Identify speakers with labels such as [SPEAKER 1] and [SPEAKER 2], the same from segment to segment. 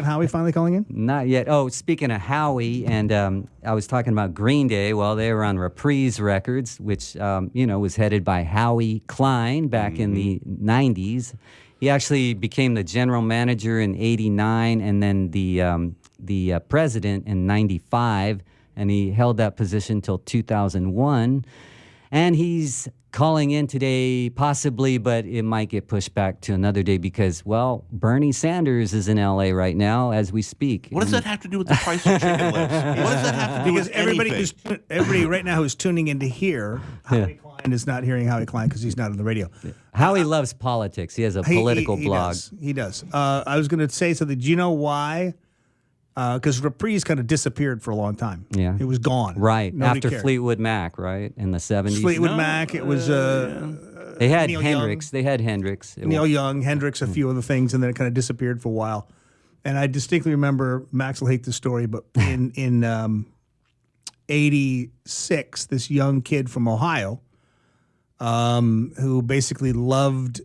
[SPEAKER 1] Howie finally calling in?
[SPEAKER 2] Not yet. Oh, speaking of Howie, and I was talking about Green Day. Well, they were on Reprise Records, which, was headed by Howie Klein back in the 90s. He actually became the general manager in 89 and then the president in 95, and he held that position till 2001. And he's calling in today, possibly, but it might get pushed back to another day because, well, Bernie Sanders is in L.A. right now as we speak.
[SPEAKER 3] What does that have to do with the price of chicken lips? What does that have to do
[SPEAKER 1] Because
[SPEAKER 3] with
[SPEAKER 1] everybody right now who's tuning in to hear Howie Klein is not hearing Howie Klein because he's not on the radio.
[SPEAKER 2] Howie loves politics. He has a political blog.
[SPEAKER 1] He does. I was going to say something. Do you know why? Because Reprise kind of disappeared for a long time.
[SPEAKER 2] Yeah.
[SPEAKER 1] It was gone.
[SPEAKER 2] Right.
[SPEAKER 1] Nobody
[SPEAKER 2] After
[SPEAKER 1] cared.
[SPEAKER 2] Fleetwood Mac, right? In the 70s.
[SPEAKER 1] Fleetwood Mac. It was...
[SPEAKER 2] They had
[SPEAKER 1] Neil
[SPEAKER 2] Hendrix.
[SPEAKER 1] Young.
[SPEAKER 2] They had Hendrix.
[SPEAKER 1] Neil Young, Hendrix, a few other things, and then it kind of disappeared for a while. And I distinctly remember, Max will hate this story, but in 86, this young kid from Ohio who basically loved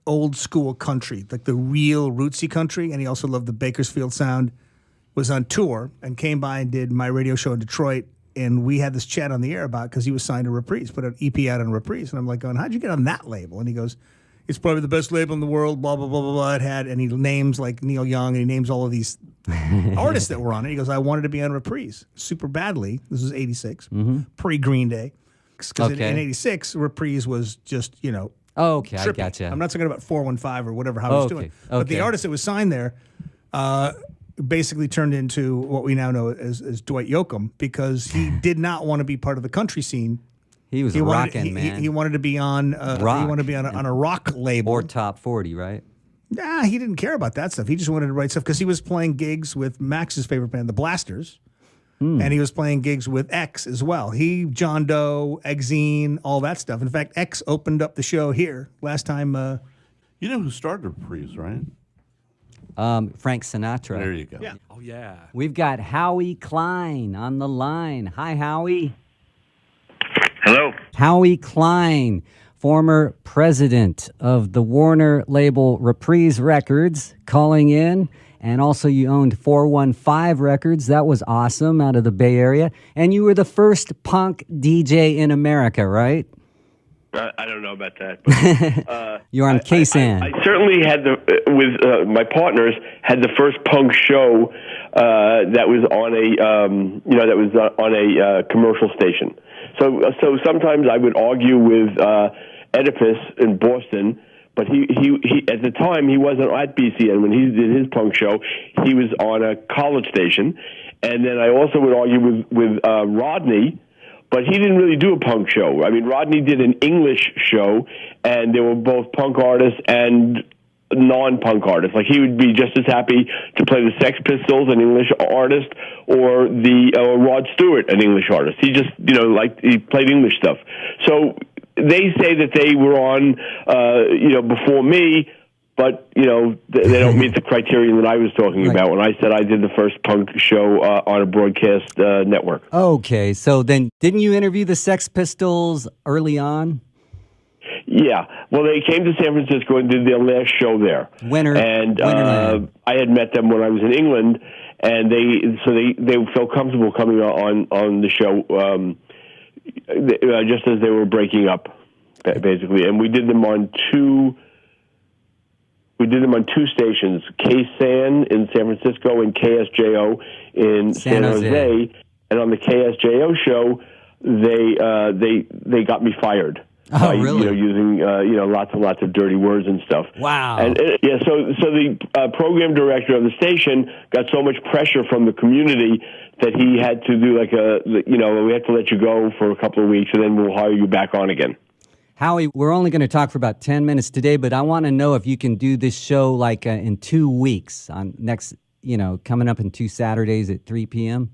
[SPEAKER 1] old school country, like the real rootsy country, and he also loved the Bakersfield sound, was on tour and came by and did my radio show in Detroit. And we had this chat on the air about because he was signed to Reprise, put an EP out on Reprise. And I'm like, going, how'd you get on that label? And he goes, it's probably the best label in the world, blah, blah, blah, blah, blah. It had, and he names like Neil Young, and he names all of these artists that were on it. He goes, I wanted to be on Reprise super badly. This was 86, pre-Green Day. Because in 86, Reprise was just,
[SPEAKER 2] Oh, okay,
[SPEAKER 1] trippy.
[SPEAKER 2] I gotcha.
[SPEAKER 1] I'm not talking about 415 or whatever, how he was doing. But the artist that was signed there basically turned into what we now know as Dwight Yoakam because he did not want to be part of the country scene.
[SPEAKER 2] He was rocking, man.
[SPEAKER 1] He wanted to be on rock. He wanted to be on a rock label.
[SPEAKER 2] Or top 40, right?
[SPEAKER 1] Nah, he didn't care about that stuff. He just wanted to write stuff because he was playing gigs with Max's favorite band, the Blasters. And he was playing gigs with X as well. He, John Doe, Exene, all that stuff. In fact, X opened up the show here last time.
[SPEAKER 3] You know who started Reprise, right?
[SPEAKER 2] Frank Sinatra.
[SPEAKER 3] There you go.
[SPEAKER 1] Yeah.
[SPEAKER 4] Oh, yeah.
[SPEAKER 2] We've got Howie Klein on the line. Hi, Howie.
[SPEAKER 5] Hello.
[SPEAKER 2] Howie Klein, former president of the Warner label Reprise Records, calling in. And also you owned 415 Records. That was awesome, out of the Bay Area. And you were the first punk DJ in America, right?
[SPEAKER 5] I don't know about that. But,
[SPEAKER 2] You're on KSAN.
[SPEAKER 5] I certainly had with my partners, had the first punk show that was on a commercial station. So sometimes I would argue with Oedipus in Boston. But he at the time he wasn't at BCN when he did his punk show. He was on a college station, and then I also would argue with Rodney, but he didn't really do a punk show. I mean, Rodney did an English show, and they were both punk artists and non-punk artists. Like he would be just as happy to play the Sex Pistols, an English artist, or the Rod Stewart, an English artist. He just he played English stuff. So. They say that they were on, before me, but, they don't meet the criterion that I was talking about when I said I did the first punk show on a broadcast network.
[SPEAKER 2] Okay, so then didn't you interview the Sex Pistols early on?
[SPEAKER 5] Yeah. Well, they came to San Francisco and did their last show there.
[SPEAKER 2] Winterland.
[SPEAKER 5] I had met them when I was in England, and they felt comfortable coming on the show just as they were breaking up, basically, and we did them on two stations, KSAN in San Francisco and KSJO in San Jose. And on the KSJO show, they got me fired.
[SPEAKER 2] Oh, really?
[SPEAKER 5] Using lots and lots of dirty words and stuff.
[SPEAKER 2] Wow.
[SPEAKER 5] And so the program director of the station got so much pressure from the community that he had to do we have to let you go for a couple of weeks and then we'll hire you back on again.
[SPEAKER 2] Howie, we're only going to talk for about 10 minutes today, but I want to know if you can do this show in 2 weeks on next, coming up in 2 Saturdays at 3 p.m.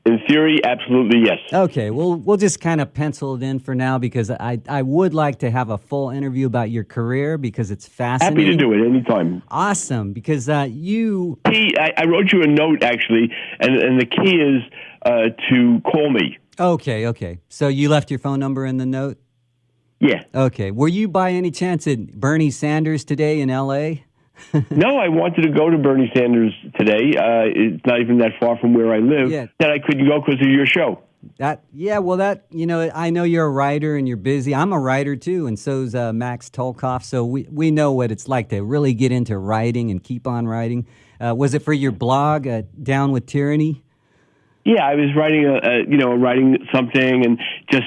[SPEAKER 5] In theory, absolutely yes.
[SPEAKER 2] Okay, we'll just kind of pencil it in for now because I would like to have a full interview about your career because it's fascinating.
[SPEAKER 5] Happy to do it anytime.
[SPEAKER 2] Awesome, because you...
[SPEAKER 5] I wrote you a note, actually, and the key is to call me.
[SPEAKER 2] Okay. So you left your phone number in the note?
[SPEAKER 5] Yeah.
[SPEAKER 2] Okay. Were you by any chance at Bernie Sanders today in L.A.?
[SPEAKER 5] No, I wanted to go to Bernie Sanders today. It's not even that far from where I live.
[SPEAKER 2] Yeah.
[SPEAKER 5] Then I couldn't go because of your show.
[SPEAKER 2] I know you're a writer and you're busy. I'm a writer too, and so's Max Tolkoff. So we know what it's like to really get into writing and keep on writing. Was it for your blog, Down with Tyranny?
[SPEAKER 5] Yeah, I was writing something, and just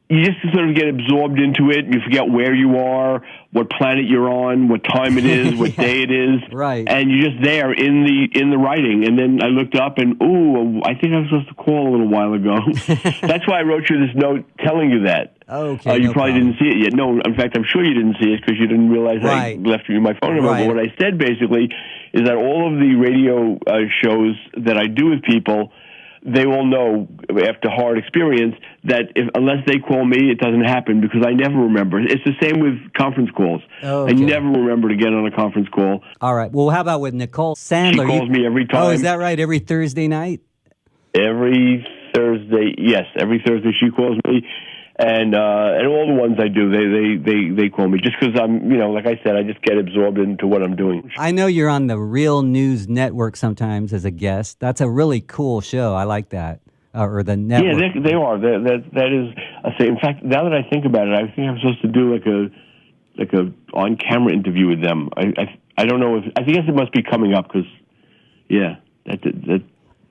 [SPEAKER 5] you just sort of get absorbed into it. You forget where you are, what planet you're on, what time it is, what day it is,
[SPEAKER 2] right?
[SPEAKER 5] And you're just there in the writing. And then I looked up, and I think I was supposed to call a little while ago. That's why I wrote you this note telling you that.
[SPEAKER 2] Okay,
[SPEAKER 5] you probably didn't see it yet. No, in fact, I'm sure you didn't see it because you didn't realize I left you my phone number.
[SPEAKER 2] Right.
[SPEAKER 5] But what I said basically is that all of the radio shows that I do with people, they all know after hard experience that unless they call me, it doesn't happen because I never remember. It's the same with conference calls.
[SPEAKER 2] Okay.
[SPEAKER 5] I never remember to get on a conference call.
[SPEAKER 2] All right. Well, how about with Nicole Sandler?
[SPEAKER 5] She calls me every time.
[SPEAKER 2] Oh, is that right? Every Thursday night?
[SPEAKER 5] Every Thursday, yes. Every Thursday she calls me. And all the ones I do, they call me just because I'm, like I said, I just get absorbed into what I'm doing.
[SPEAKER 2] I know you're on the Real News Network sometimes as a guest. That's a really cool show. I like that. Or the network.
[SPEAKER 5] Yeah, they are. That is a thing. In fact, now that I think about it, I think I'm supposed to do like a on camera interview with them. I don't know if I guess it must be coming up because that.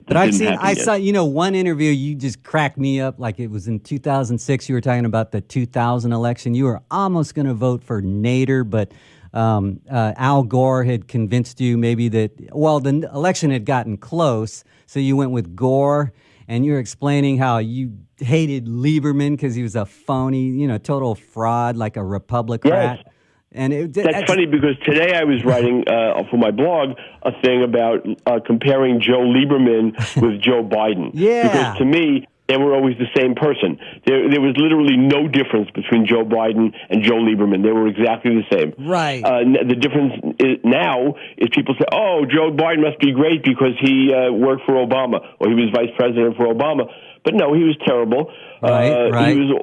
[SPEAKER 2] But I saw, one interview, you just cracked me up like it was in 2006. You were talking about the 2000 election. You were almost going to vote for Nader, but Al Gore had convinced you maybe that, the election had gotten close, so you went with Gore, and you were explaining how you hated Lieberman because he was a phony, total fraud, like a Republican.
[SPEAKER 5] Yes.
[SPEAKER 2] And
[SPEAKER 5] that's funny because today I was writing for my blog a thing about comparing Joe Lieberman with Joe Biden.
[SPEAKER 2] Yeah.
[SPEAKER 5] Because to me, they were always the same person. There was literally no difference between Joe Biden and Joe Lieberman. They were exactly the same.
[SPEAKER 2] Right.
[SPEAKER 5] The difference now is people say, "Oh, Joe Biden must be great because he worked for Obama or he was vice president for Obama." But no, he was terrible.
[SPEAKER 2] Right.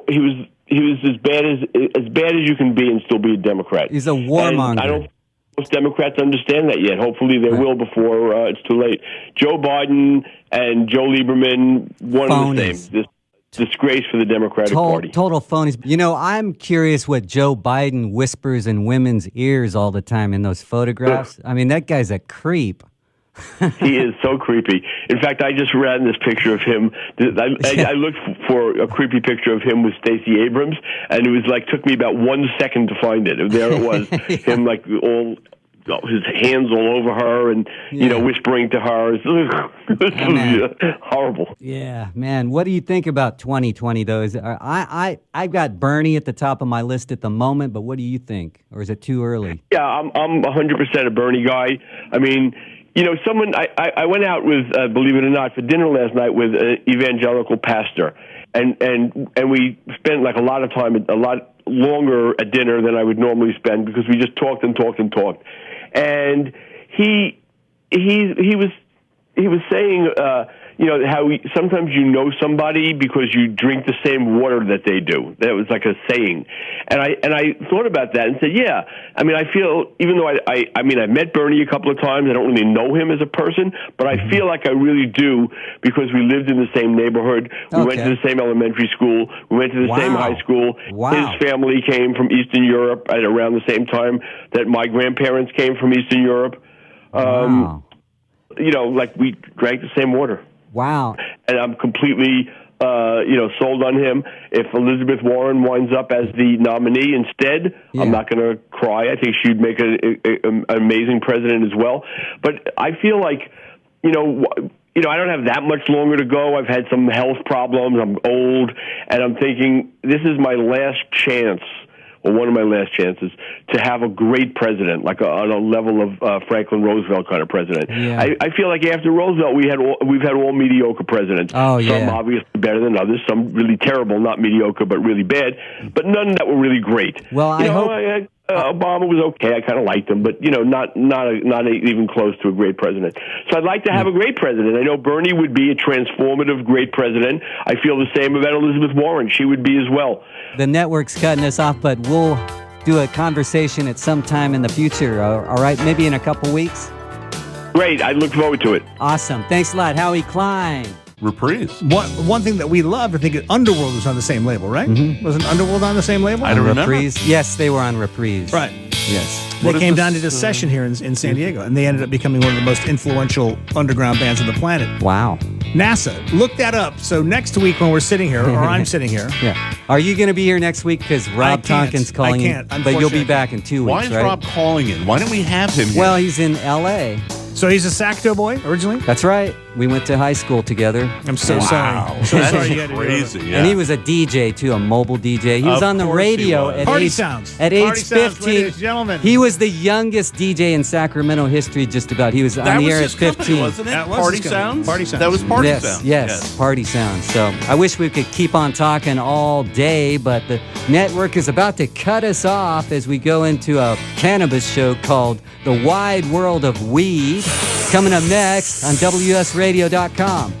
[SPEAKER 5] He was as bad as you can be and still be a Democrat.
[SPEAKER 2] He's a warmonger.
[SPEAKER 5] I don't think most Democrats understand that yet. Hopefully they will before it's too late. Joe Biden and Joe Lieberman, one and the same. This disgrace for the Democratic Party.
[SPEAKER 2] Total phonies. I'm curious what Joe Biden whispers in women's ears all the time in those photographs. I mean, that guy's a creep.
[SPEAKER 5] He is so creepy. In fact, I just ran this picture of him. I looked for a creepy picture of him with Stacey Abrams, and it was took me about 1 second to find it. And there it was, him all his hands all over her, and whispering to her. It was horrible.
[SPEAKER 2] Yeah, man. What do you think about 2020 though? I've got Bernie at the top of my list at the moment, but what do you think? Or is it too early?
[SPEAKER 5] Yeah, I'm 100% a Bernie guy. I mean, I went out with, believe it or not, for dinner last night with an evangelical pastor, and we spent a lot of time, a lot longer at dinner than I would normally spend because we just talked and talked and talked, and he was saying, how sometimes somebody because you drink the same water that they do. That was like a saying. And I thought about that and said, yeah. I mean, I feel, even though I've met Bernie a couple of times, I don't really know him as a person, but I feel like I really do because we lived in the same neighborhood. We went to the same elementary school. We went to the same high school.
[SPEAKER 2] Wow.
[SPEAKER 5] His family came from Eastern Europe at around the same time that my grandparents came from Eastern Europe.
[SPEAKER 2] Wow.
[SPEAKER 5] We drank the same water.
[SPEAKER 2] Wow.
[SPEAKER 5] And I'm completely, sold on him. If Elizabeth Warren winds up as the nominee instead, I'm not going to cry. I think she'd make an amazing president as well. But I feel like, I don't have that much longer to go. I've had some health problems. I'm old. And I'm thinking this is my last chance, or one of my last chances, to have a great president, on a level of Franklin Roosevelt kind of president.
[SPEAKER 2] Yeah.
[SPEAKER 5] I feel like after Roosevelt, we've had all mediocre presidents.
[SPEAKER 2] Oh, yeah.
[SPEAKER 5] Some obviously better than others, some really terrible, not mediocre, but really bad, but none that were really great.
[SPEAKER 2] Well, I hope...
[SPEAKER 5] Obama was okay. I kind of liked him, but not even close to a great president. So I'd like to have a great president. I know Bernie would be a transformative great president. I feel the same about Elizabeth Warren. She would be as well.
[SPEAKER 2] The network's cutting us off, but we'll do a conversation at some time in the future. All right, maybe in a couple weeks.
[SPEAKER 5] Great. I look forward to it.
[SPEAKER 2] Awesome. Thanks a lot, Howie Klein.
[SPEAKER 3] Reprise.
[SPEAKER 1] One thing that we loved, I think Underworld was on the same label, right? Wasn't Underworld on the same label?
[SPEAKER 3] I don't remember.
[SPEAKER 2] Reprise? Yes, they were on Reprise.
[SPEAKER 1] Right.
[SPEAKER 2] Yes.
[SPEAKER 1] They
[SPEAKER 3] What is
[SPEAKER 1] came
[SPEAKER 3] this,
[SPEAKER 1] down to this session here in San Diego, and they ended up becoming one of the most influential underground bands on the planet.
[SPEAKER 2] Wow.
[SPEAKER 1] NASA, look that up. So next week when we're sitting here, or I'm sitting here,
[SPEAKER 2] Yeah. Are you going to be here next week? Because Rob
[SPEAKER 1] can't.
[SPEAKER 2] Tonkin's calling
[SPEAKER 1] I can't,
[SPEAKER 2] in. But you'll be
[SPEAKER 1] unfortunately.
[SPEAKER 2] back in 2 weeks,
[SPEAKER 3] Why is
[SPEAKER 2] right?
[SPEAKER 3] Rob calling in? Why don't we have him here?
[SPEAKER 2] Well, he's in L.A.
[SPEAKER 1] so he's a Sacto boy originally.
[SPEAKER 2] That's right. We went to high school together.
[SPEAKER 1] I'm so
[SPEAKER 3] wow.
[SPEAKER 1] sorry. I'm so
[SPEAKER 3] That
[SPEAKER 1] sorry
[SPEAKER 3] is
[SPEAKER 1] you had to do
[SPEAKER 3] crazy.
[SPEAKER 1] that.
[SPEAKER 3] Yeah.
[SPEAKER 2] And he was a DJ too, a mobile DJ. He was
[SPEAKER 3] Of
[SPEAKER 2] on the
[SPEAKER 3] course he
[SPEAKER 2] radio
[SPEAKER 3] was.
[SPEAKER 2] at
[SPEAKER 1] Party
[SPEAKER 2] age
[SPEAKER 1] sounds.
[SPEAKER 2] at
[SPEAKER 1] Party
[SPEAKER 2] age
[SPEAKER 1] sounds,
[SPEAKER 2] 15.
[SPEAKER 1] ladies and gentlemen.
[SPEAKER 2] He was the youngest DJ in Sacramento history, just about. He was
[SPEAKER 3] that
[SPEAKER 2] on the
[SPEAKER 3] was
[SPEAKER 2] air
[SPEAKER 3] his
[SPEAKER 2] at
[SPEAKER 3] company,
[SPEAKER 2] 15.
[SPEAKER 3] wasn't it?
[SPEAKER 1] That was
[SPEAKER 3] Party
[SPEAKER 1] his company.
[SPEAKER 3] Sounds?
[SPEAKER 1] Party Sounds.
[SPEAKER 3] That was Party
[SPEAKER 2] yes,
[SPEAKER 3] Sounds.
[SPEAKER 2] yes, Party Sounds. So I wish we could keep on talking all day, but the network is about to cut us off as we go into a cannabis show called The Wide World of Weed. Coming up next on WSRadio.com.